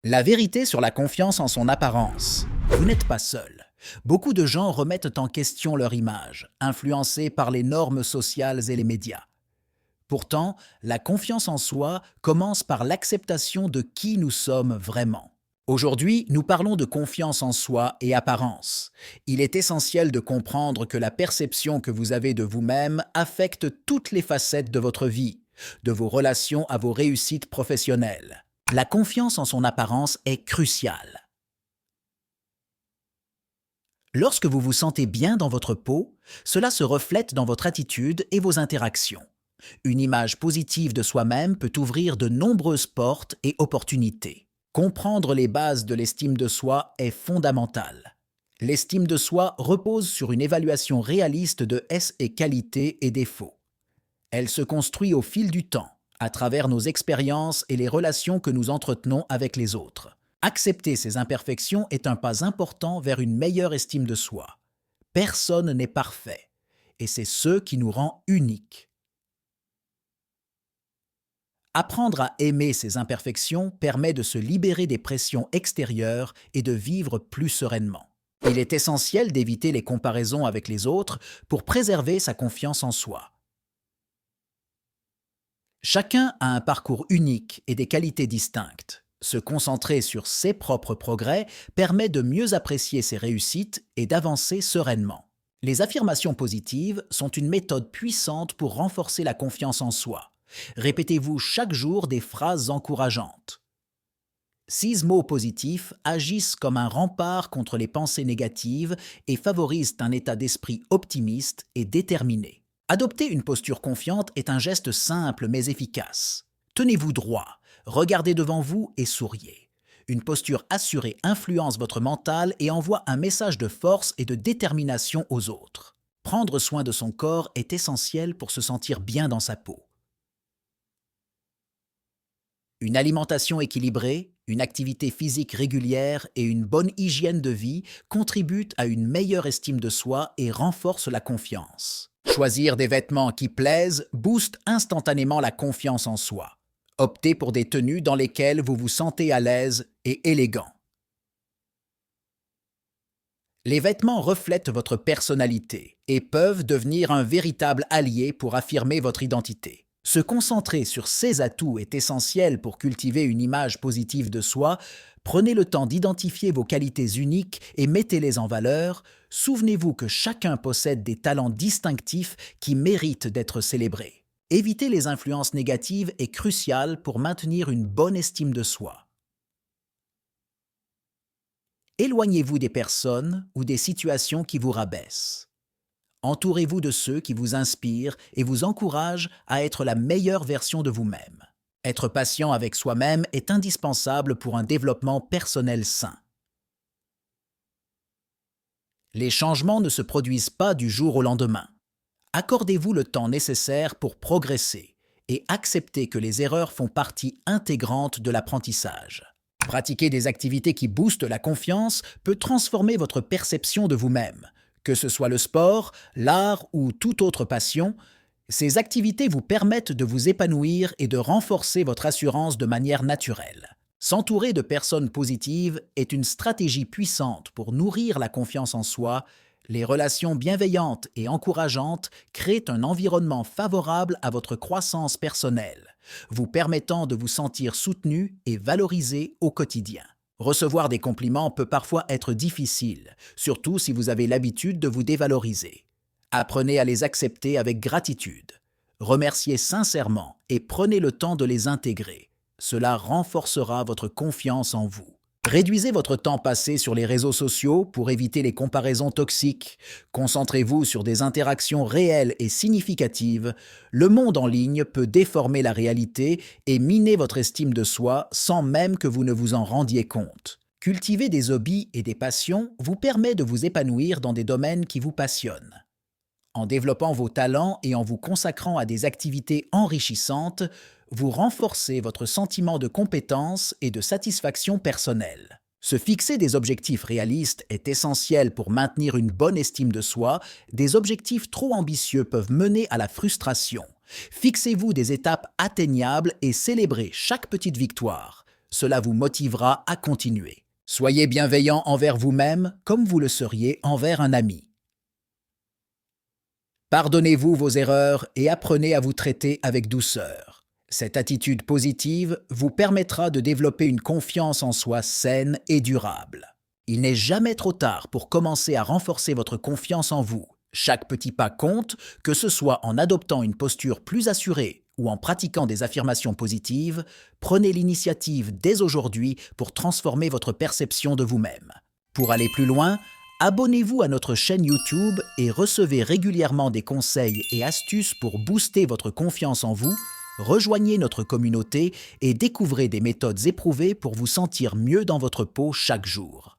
La vérité sur la confiance en son apparence. Vous n'êtes pas seul. Beaucoup de gens remettent en question leur image, influencés par les normes sociales et les médias. Pourtant, la confiance en soi commence par l'acceptation de qui nous sommes vraiment. Aujourd'hui, nous parlons de confiance en soi et apparence. Il est essentiel de comprendre que la perception que vous avez de vous-même affecte toutes les facettes de votre vie, de vos relations à vos réussites professionnelles. La confiance en son apparence est cruciale. Lorsque vous vous sentez bien dans votre peau, cela se reflète dans votre attitude et vos interactions. Une image positive de soi-même peut ouvrir de nombreuses portes et opportunités. Comprendre les bases de l'estime de soi est fondamental. L'estime de soi repose sur une évaluation réaliste de ses qualités et défauts. Elle se construit au fil du temps, à travers nos expériences et les relations que nous entretenons avec les autres. Accepter ces imperfections est un pas important vers une meilleure estime de soi. Personne n'est parfait, et c'est ce qui nous rend uniques. Apprendre à aimer ces imperfections permet de se libérer des pressions extérieures et de vivre plus sereinement. Il est essentiel d'éviter les comparaisons avec les autres pour préserver sa confiance en soi. Chacun a un parcours unique et des qualités distinctes. Se concentrer sur ses propres progrès permet de mieux apprécier ses réussites et d'avancer sereinement. Les affirmations positives sont une méthode puissante pour renforcer la confiance en soi. Répétez-vous chaque jour des phrases encourageantes. 6 mots positifs agissent comme un rempart contre les pensées négatives et favorisent un état d'esprit optimiste et déterminé. Adopter une posture confiante est un geste simple mais efficace. Tenez-vous droit, regardez devant vous et souriez. Une posture assurée influence votre mental et envoie un message de force et de détermination aux autres. Prendre soin de son corps est essentiel pour se sentir bien dans sa peau. Une alimentation équilibrée, une activité physique régulière et une bonne hygiène de vie contribuent à une meilleure estime de soi et renforcent la confiance. Choisir des vêtements qui plaisent booste instantanément la confiance en soi. Optez pour des tenues dans lesquelles vous vous sentez à l'aise et élégant. Les vêtements reflètent votre personnalité et peuvent devenir un véritable allié pour affirmer votre identité. Se concentrer sur ces atouts est essentiel pour cultiver une image positive de soi. Prenez le temps d'identifier vos qualités uniques et mettez-les en valeur. Souvenez-vous que chacun possède des talents distinctifs qui méritent d'être célébrés. Éviter les influences négatives est crucial pour maintenir une bonne estime de soi. Éloignez-vous des personnes ou des situations qui vous rabaissent. Entourez-vous de ceux qui vous inspirent et vous encouragent à être la meilleure version de vous-même. Être patient avec soi-même est indispensable pour un développement personnel sain. Les changements ne se produisent pas du jour au lendemain. Accordez-vous le temps nécessaire pour progresser et acceptez que les erreurs font partie intégrante de l'apprentissage. Pratiquer des activités qui boostent la confiance peut transformer votre perception de vous-même. Que ce soit le sport, l'art ou toute autre passion, ces activités vous permettent de vous épanouir et de renforcer votre assurance de manière naturelle. S'entourer de personnes positives est une stratégie puissante pour nourrir la confiance en soi. Les relations bienveillantes et encourageantes créent un environnement favorable à votre croissance personnelle, vous permettant de vous sentir soutenu et valorisé au quotidien. Recevoir des compliments peut parfois être difficile, surtout si vous avez l'habitude de vous dévaloriser. Apprenez à les accepter avec gratitude. Remerciez sincèrement et prenez le temps de les intégrer. Cela renforcera votre confiance en vous. Réduisez votre temps passé sur les réseaux sociaux pour éviter les comparaisons toxiques. Concentrez-vous sur des interactions réelles et significatives. Le monde en ligne peut déformer la réalité et miner votre estime de soi sans même que vous ne vous en rendiez compte. Cultiver des hobbies et des passions vous permet de vous épanouir dans des domaines qui vous passionnent. En développant vos talents et en vous consacrant à des activités enrichissantes, vous renforcez votre sentiment de compétence et de satisfaction personnelle. Se fixer des objectifs réalistes est essentiel pour maintenir une bonne estime de soi. Des objectifs trop ambitieux peuvent mener à la frustration. Fixez-vous des étapes atteignables et célébrez chaque petite victoire. Cela vous motivera à continuer. Soyez bienveillant envers vous-même comme vous le seriez envers un ami. Pardonnez-vous vos erreurs et apprenez à vous traiter avec douceur. Cette attitude positive vous permettra de développer une confiance en soi saine et durable. Il n'est jamais trop tard pour commencer à renforcer votre confiance en vous. Chaque petit pas compte, que ce soit en adoptant une posture plus assurée ou en pratiquant des affirmations positives. Prenez l'initiative dès aujourd'hui pour transformer votre perception de vous-même. Pour aller plus loin, abonnez-vous à notre chaîne YouTube et recevez régulièrement des conseils et astuces pour booster votre confiance en vous. Rejoignez notre communauté et découvrez des méthodes éprouvées pour vous sentir mieux dans votre peau chaque jour.